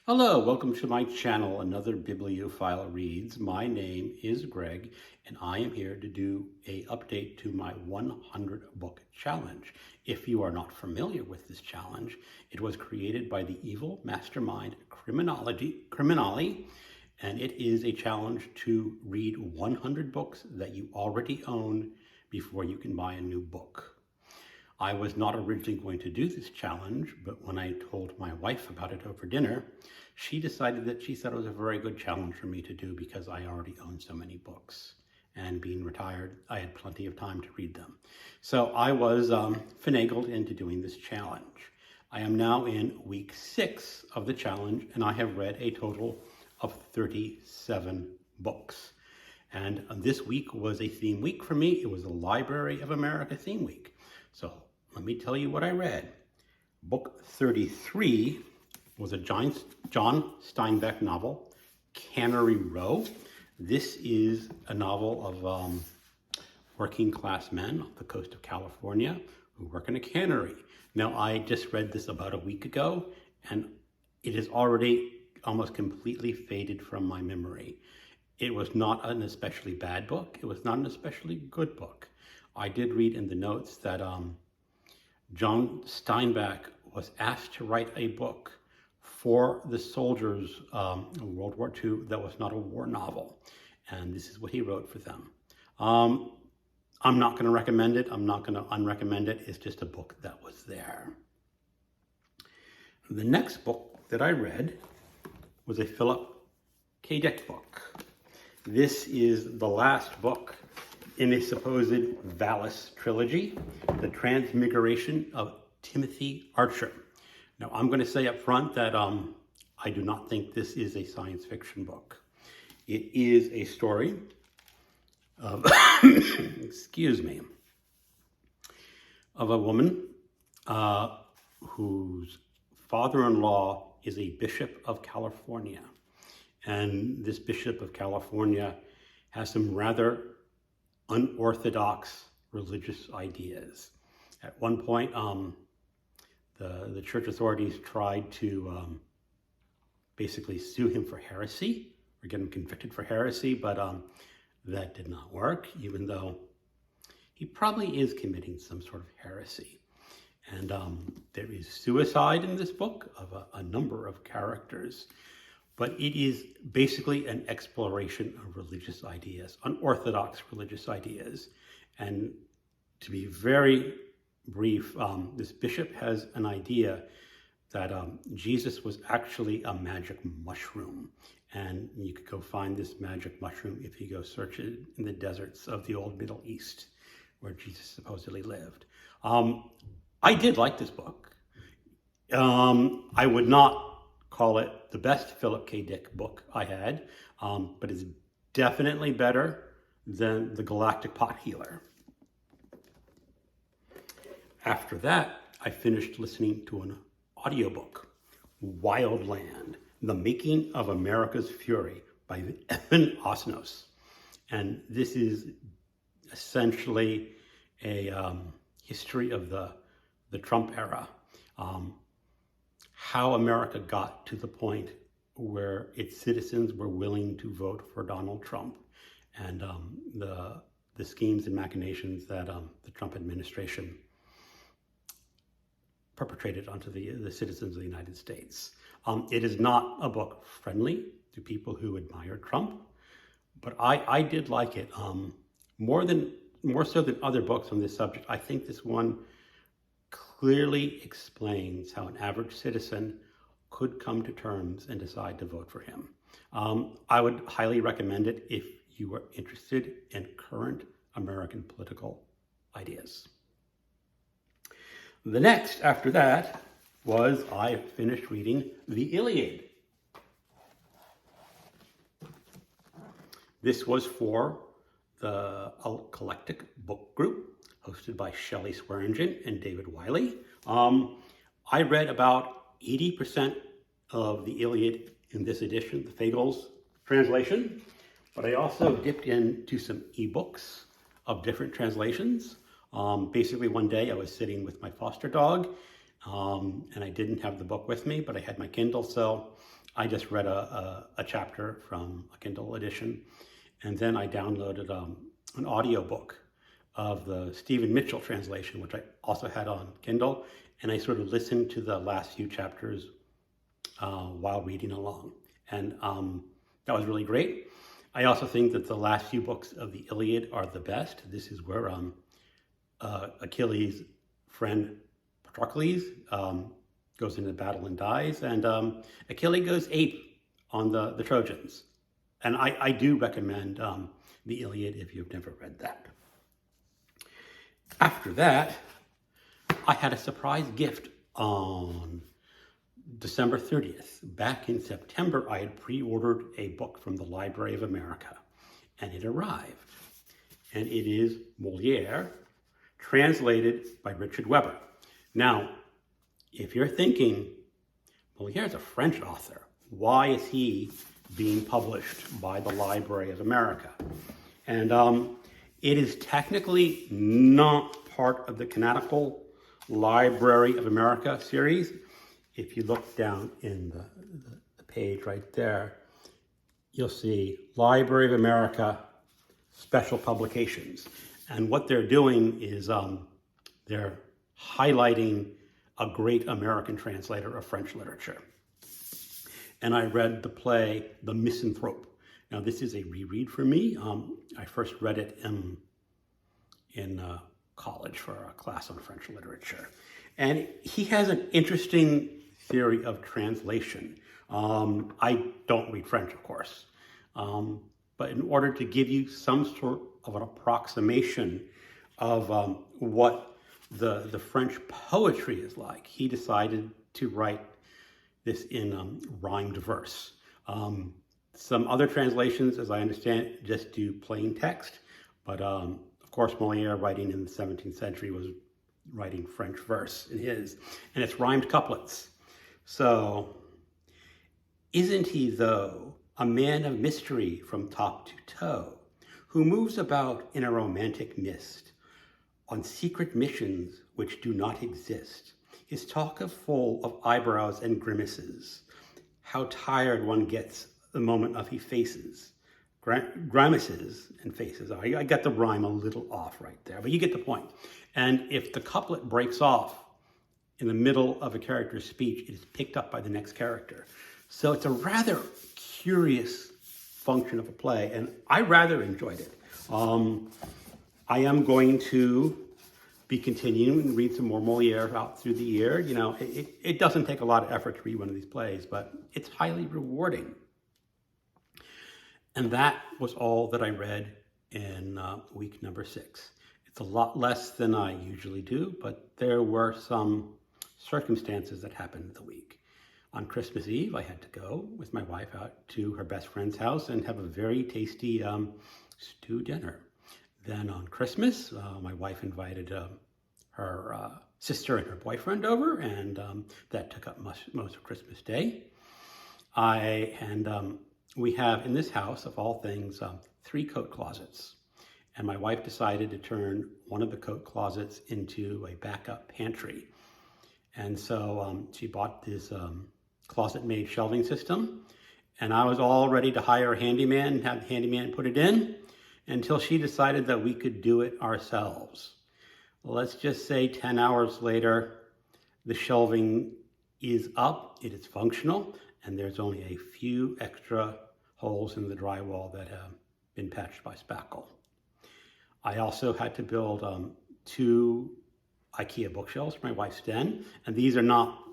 Hello, welcome to my channel, another Bibliophile Reads. My name is Greg, and I am here to do an update to my 100 book challenge. If you are not familiar with this challenge, it was created by the evil mastermind Criminali, and it is a challenge to read 100 books that you already own before you can buy a new book. I was not originally going to do this challenge, but when I told my wife about it over dinner, she decided that she thought it was a very good challenge for me to do because I already own so many books. And being retired, I had plenty of time to read them. So I was finagled into doing this challenge. I am now in week 6 of the challenge, and I have read a total of 37 books. And this week was a theme week for me. It was a Library of America theme week. So let me tell you what I read. Book 33 was a John Steinbeck novel, Cannery Row. This is a novel of working class men off the coast of California who work in a cannery. Now, I just read this about a week ago, and it is already almost completely faded from my memory. It was not an especially bad book. It was not an especially good book. I did read in the notes that John Steinbeck was asked to write a book for the soldiers in World War II that was not a war novel. And this is what he wrote for them. I'm not going to recommend it. I'm not going to unrecommend it. It's just a book that was there. The next book that I read was a Philip K. Dick book. This is the last book in a supposed Valis trilogy, The Transmigration of Timothy Archer. Now, I'm going to say up front that I do not think this is a science fiction book. It is a story of, excuse me, of a woman whose father-in-law is a bishop of California. And this bishop of California has some rather unorthodox religious ideas. At one point, the church authorities tried to basically sue him for heresy or get him convicted for heresy, but that did not work, even though he probably is committing some sort of heresy. And there is suicide in this book of a number of characters. But it is basically an exploration of religious ideas, unorthodox religious ideas. And to be very brief, this bishop has an idea that Jesus was actually a magic mushroom. And you could go find this magic mushroom if you go search it in the deserts of the old Middle East, where Jesus supposedly lived. I did like this book. I would not call it the best Philip K. Dick book I had, but it's definitely better than The Galactic Pot Healer. After that, I finished listening to an audiobook, Wildland, The Making of America's Fury by Evan Osnos. And this is essentially a history of the Trump era. How America got to the point where its citizens were willing to vote for Donald Trump, and the schemes and machinations that the Trump administration perpetrated onto the citizens of the United States. It is not a book friendly to people who admire Trump, but I did like it. More so than other books on this subject, I think this one clearly explains how an average citizen could come to terms and decide to vote for him. I would highly recommend it if you are interested in current American political ideas. The next after that was I finished reading the Iliad. This was for the Eclectic Book Group, hosted by Shelley Swearingen and David Wiley. I read about 80% of the Iliad in this edition, the Fagles translation, but I also dipped into some ebooks of different translations. Basically, one day I was sitting with my foster dog, and I didn't have the book with me, but I had my Kindle, so I just read a chapter from a Kindle edition, and then I downloaded an audiobook of the Stephen Mitchell translation, which I also had on Kindle, and I sort of listened to the last few chapters while reading along. And that was really great. I also think that the last few books of the Iliad are the best. This is where Achilles' friend Patroclus goes into battle and dies, and Achilles goes ape on the Trojans. And I do recommend the Iliad if you've never read that. After that, I had a surprise gift on December 30th. Back in September, I had pre-ordered a book from the Library of America, and it arrived. And it is Moliere, translated by Richard Weber. Now, if you're thinking, Moliere is a French author, why is he being published by the Library of America? And it is technically not part of the canonical Library of America series. If you look down in the page right there, you'll see Library of America Special Publications. And what they're doing is they're highlighting a great American translator of French literature. And I read the play, The Misanthrope. Now, this is a reread for me. I first read it in college for a class on French literature. And he has an interesting theory of translation. I don't read French, of course. But in order to give you some sort of an approximation of what the French poetry is like, he decided to write this in rhymed verse. Some other translations, as I understand it, just do plain text. But of course, Moliere, writing in the 17th century, was writing French verse in his. And it's rhymed couplets. So, isn't he, though, a man of mystery from top to toe, who moves about in a romantic mist, on secret missions which do not exist? His talk is full of eyebrows and grimaces. How tired one gets the moment of he faces. Grimaces and faces. I got the rhyme a little off right there, but you get the point. And if the couplet breaks off in the middle of a character's speech, it is picked up by the next character. So it's a rather curious function of a play, and I rather enjoyed it. I am going to be continuing and read some more Moliere out through the year. You know, it doesn't take a lot of effort to read one of these plays, but it's highly rewarding. And that was all that I read in week number 6. It's a lot less than I usually do, but there were some circumstances that happened in the week. On Christmas Eve, I had to go with my wife out to her best friend's house and have a very tasty stew dinner. Then on Christmas, my wife invited her sister and her boyfriend over, and that took up most of Christmas Day. We have in this house, of all things, 3 coat closets. And my wife decided to turn one of the coat closets into a backup pantry. And so she bought this closet-made shelving system. And I was all ready to hire a handyman and have the handyman put it in until she decided that we could do it ourselves. Let's just say 10 hours later, the shelving is up, it is functional, and there's only a few extra holes in the drywall that have been patched by spackle. I also had to build 2 IKEA bookshelves for my wife's den, and these are not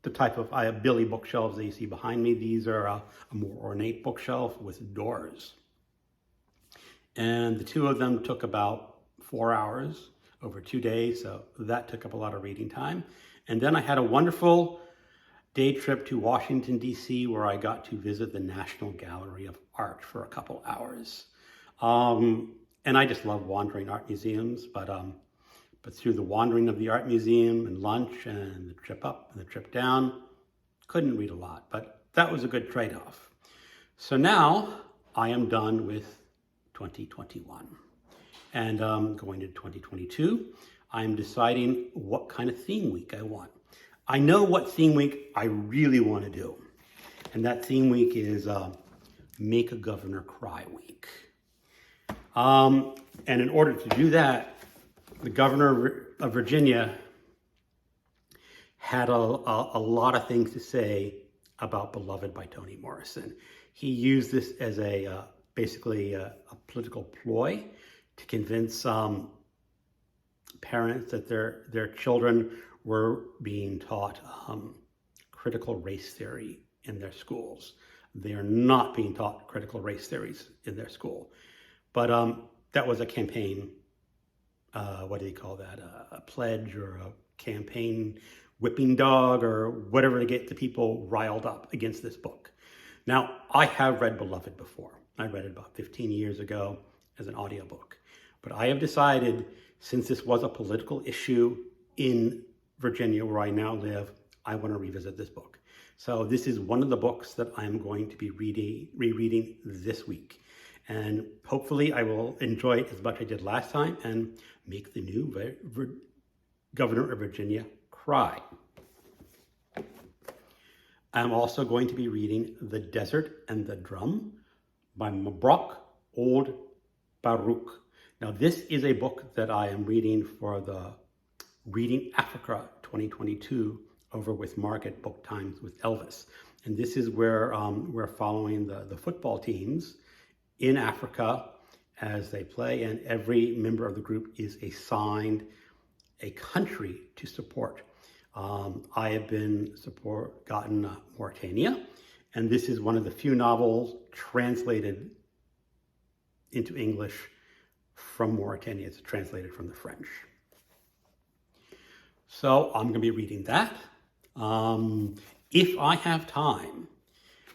the type of Billy bookshelves that you see behind me. These are a more ornate bookshelf with doors. And the 2 of them took about 4 hours over 2 days, so that took up a lot of reading time. And then I had a wonderful day trip to Washington, D.C., where I got to visit the National Gallery of Art for a couple hours. And I just love wandering art museums, but through the wandering of the art museum and lunch and the trip up and the trip down, couldn't read a lot, but that was a good trade-off. So now I am done with 2021. And going to 2022, I'm deciding what kind of theme week I want. I know what theme week I really want to do. And that theme week is Make a Governor Cry Week. And in order to do that, the governor of Virginia had a lot of things to say about Beloved by Toni Morrison. He used this as basically a political ploy to convince parents that their children were being taught critical race theory in their schools. They are not being taught critical race theories in their school. But that was a campaign, what do you call that? A pledge or a campaign whipping dog or whatever to get the people riled up against this book. Now, I have read Beloved before. I read it about 15 years ago as an audiobook. But I have decided, since this was a political issue in Virginia, where I now live, I want to revisit this book. So this is one of the books that I'm going to be rereading this week. And hopefully I will enjoy it as much as I did last time and make the new governor of Virginia cry. I'm also going to be reading The Desert and the Drum by Mabrouk Old Baruch. Now, this is a book that I am reading for the Reading Africa 2022 over with Mark at Book Times with Elvis. And this is where we're following the football teams in Africa as they play, and every member of the group is assigned a country to support. I have gotten Mauritania, and this is one of the few novels translated into English from Mauritania. It's translated from the French. So I'm going to be reading that. If I have time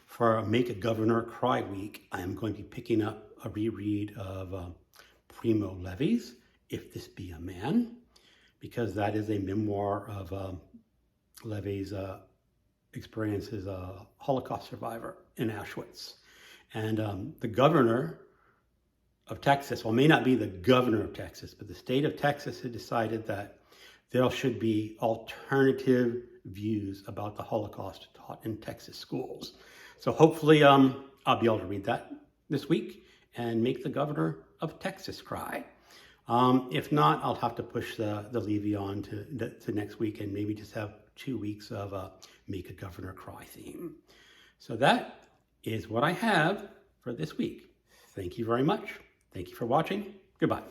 for Make a Governor Cry Week, I am going to be picking up a reread of Primo Levi's If This Be a Man, because that is a memoir of Levi's experience as a Holocaust survivor in Auschwitz. And the governor of Texas, well, may not be the governor of Texas, but the state of Texas had decided that there should be alternative views about the Holocaust taught in Texas schools. So hopefully I'll be able to read that this week and make the governor of Texas cry. If not, I'll have to push the Levy on to next week and maybe just have 2 weeks of a Make a Governor Cry theme. So that is what I have for this week. Thank you very much. Thank you for watching. Goodbye.